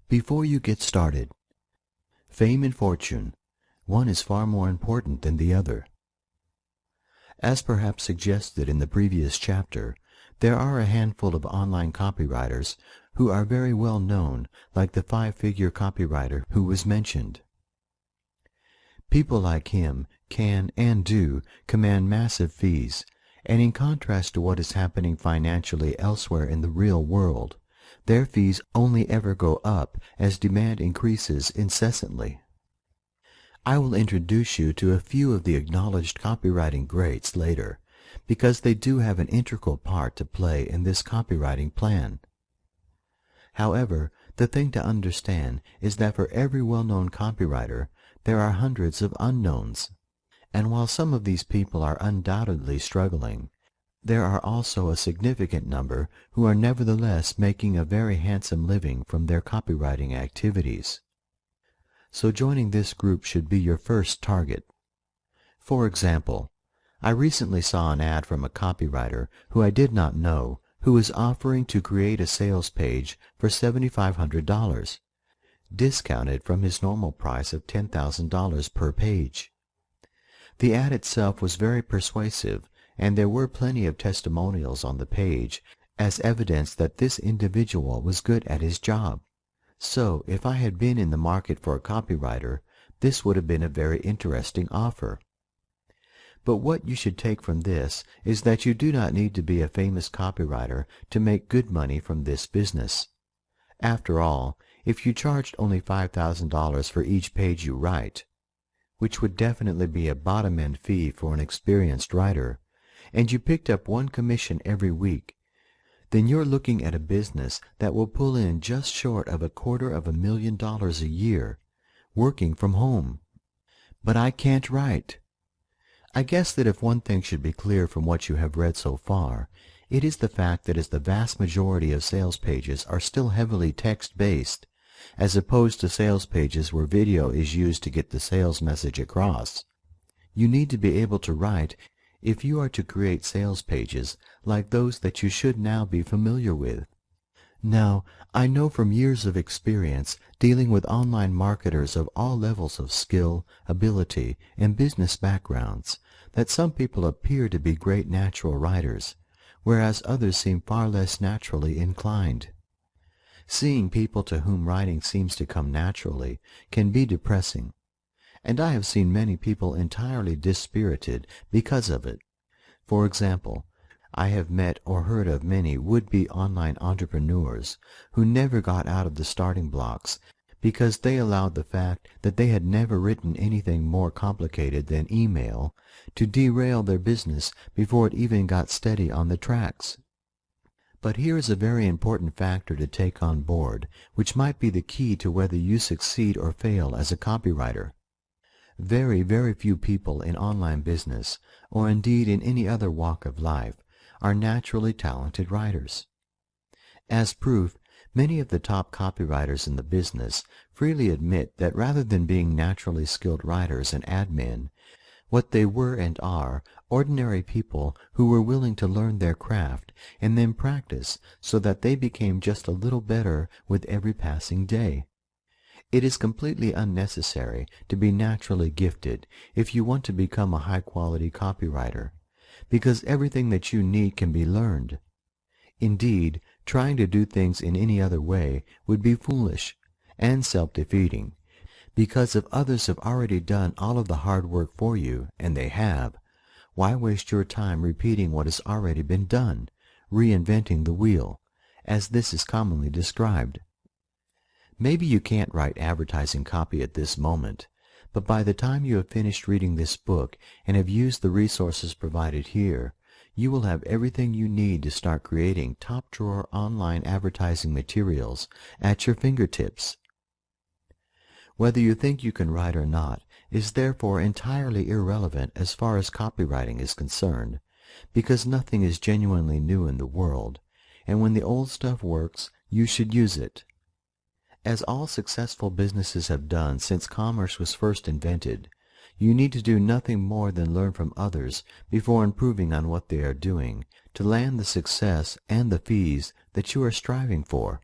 Before you get started, fame and fortune, one is far more important than the other. As perhaps suggested in the previous chapter, there are a handful of online copywriters who are very well known, like the five-figure copywriter who was mentioned. People like him can and do command massive fees, and in contrast to what is happening financially elsewhere in the real world, their fees only ever go up as demand increases incessantly. I will introduce you to a few of the acknowledged copywriting greats later, because they do have an integral part to play in this copywriting plan. However, the thing to understand is that for every well-known copywriter, there are hundreds of unknowns. And while some of these people are undoubtedly struggling, there are also a significant number who are nevertheless making a very handsome living from their copywriting activities. So joining this group should be your first target. For example, I recently saw an ad from a copywriter who I did not know, who was offering to create a sales page for $7,500, discounted from his normal price of $10,000 per page. The ad itself was very persuasive, and there were plenty of testimonials on the page as evidence that this individual was good at his job. So, if I had been in the market for a copywriter, this would have been a very interesting offer. But what you should take from this is that you do not need to be a famous copywriter to make good money from this business. After all, if you charged only $5,000 for each page you write, which would definitely be a bottom-end fee for an experienced writer, and you picked up one commission every week, then you're looking at a business that will pull in just short of $250,000 a year, working from home. But I can't write. I guess that if one thing should be clear from what you have read so far, it is the fact that as the vast majority of sales pages are still heavily text-based, as opposed to sales pages where video is used to get the sales message across, you need to be able to write if you are to create sales pages like those that you should now be familiar with. Now, I know from years of experience dealing with online marketers of all levels of skill, ability, and business backgrounds that some people appear to be great natural writers, whereas others seem far less naturally inclined. Seeing people to whom writing seems to come naturally can be depressing, and I have seen many people entirely dispirited because of it. For example, I have met or heard of many would-be online entrepreneurs who never got out of the starting blocks because they allowed the fact that they had never written anything more complicated than email to derail their business before it even got steady on the tracks. But here is a very important factor to take on board, which might be the key to whether you succeed or fail as a copywriter. Very, very few people in online business, or indeed in any other walk of life, are naturally talented writers. As proof, many of the top copywriters in the business freely admit that rather than being naturally skilled writers and admin, what they were and are ordinary people who were willing to learn their craft and then practice so that they became just a little better with every passing day. It is completely unnecessary to be naturally gifted if you want to become a high-quality copywriter, because everything that you need can be learned. Indeed, trying to do things in any other way would be foolish and self-defeating, because if others have already done all of the hard work for you, and they have, why waste your time repeating what has already been done, reinventing the wheel, as this is commonly described? Maybe you can't write advertising copy at this moment, but by the time you have finished reading this book and have used the resources provided here, you will have everything you need to start creating top-drawer online advertising materials at your fingertips. Whether you think you can write or not is therefore entirely irrelevant as far as copywriting is concerned, because nothing is genuinely new in the world, and when the old stuff works, you should use it. As all successful businesses have done since commerce was first invented, you need to do nothing more than learn from others before improving on what they are doing to land the success and the fees that you are striving for.